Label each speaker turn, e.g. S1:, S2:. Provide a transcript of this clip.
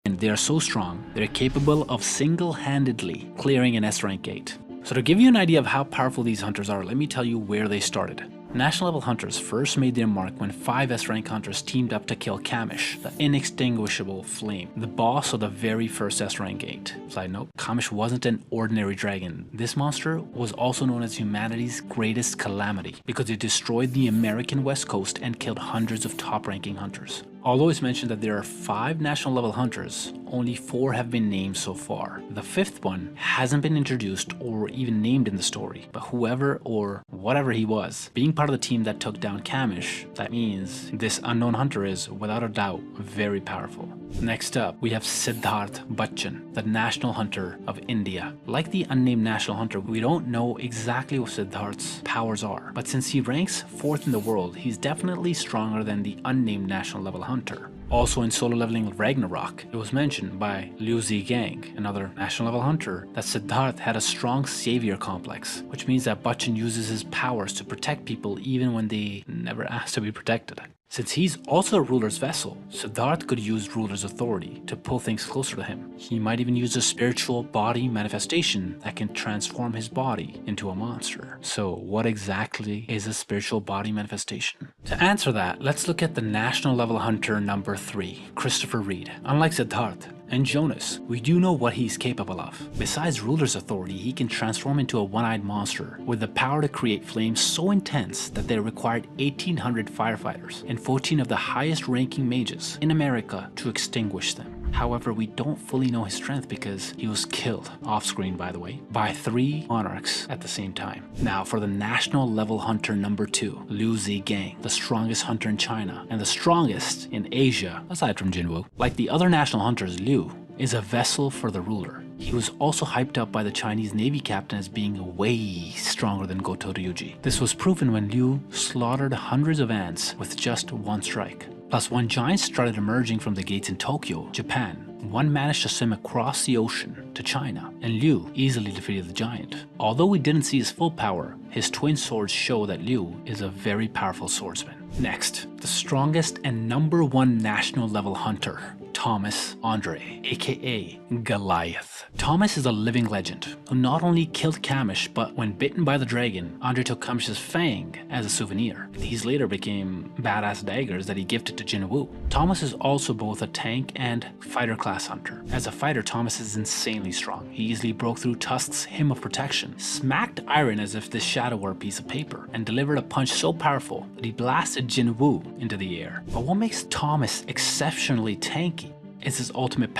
S1: And they are so strong, they're capable of single-handedly clearing an S-rank gate. So to give you an idea of how powerful these hunters are, let me tell you where they started. National level hunters first made their mark when 5 S-rank hunters teamed up to kill Kamish, the inextinguishable flame, the boss of the very first S-rank gate. Side note, Kamish wasn't an ordinary dragon. This monster was also known as humanity's greatest calamity because it destroyed the American West Coast and killed hundreds of top-ranking hunters. Although it's mentioned that there are 5 national level hunters, only 4 have been named so far. The 5th one hasn't been introduced or even named in the story, but whoever or whatever he was, being part of the team that took down Kamish, that means this unknown hunter is, without a doubt, very powerful. Next up, we have Siddharth Bachchan, the national hunter of India. Like the unnamed national hunter, we don't know exactly what Siddharth's powers are, but since he ranks 4th in the world, he's definitely stronger than the unnamed national level hunter. Also in solo leveling Ragnarok, it was mentioned by Liu Zigang, another national level hunter, that Siddharth had a strong savior complex, which means that Bachchan uses his powers to protect people even when they never asked to be protected. Since he's also a ruler's vessel, Siddharth could use ruler's authority to pull things closer to him. He might even use a spiritual body manifestation that can transform his body into a monster. So what exactly is a spiritual body manifestation? To answer that, let's look at the national level hunter number 3, Christopher Reed. Unlike Siddharth and Jonas, we do know what he's capable of. Besides ruler's authority, he can transform into a one-eyed monster with the power to create flames so intense that they required 1,800 firefighters and 14 of the highest ranking mages in America to extinguish them. However, we don't fully know his strength because he was killed, off-screen by the way, by 3 monarchs at the same time. Now for the national level hunter number 2, Liu Zigang, the strongest hunter in China and the strongest in Asia aside from Jinwu. Like the other national hunters, Liu is a vessel for the ruler. He was also hyped up by the Chinese Navy captain as being way stronger than Goto Ryuji. This was proven when Liu slaughtered hundreds of ants with just one strike. Plus, when giants started emerging from the gates in Tokyo, Japan, one managed to swim across the ocean to China, and Liu easily defeated the giant. Although we didn't see his full power, his twin swords show that Liu is a very powerful swordsman. Next, the strongest and number 1 national level hunter, Thomas Andre, aka Goliath. Thomas is a living legend who not only killed Kamish, but when bitten by the dragon, Andre took Kamish's fang as a souvenir. These later became badass daggers that he gifted to Jinwu. Thomas is also both a tank and fighter class hunter. As a fighter, Thomas is insanely strong. He easily broke through Tusk's hymn of protection, smacked iron as if this shadow were a piece of paper, and delivered a punch so powerful that he blasted Jinwu into the air. But what makes Thomas exceptionally tanky is his ultimate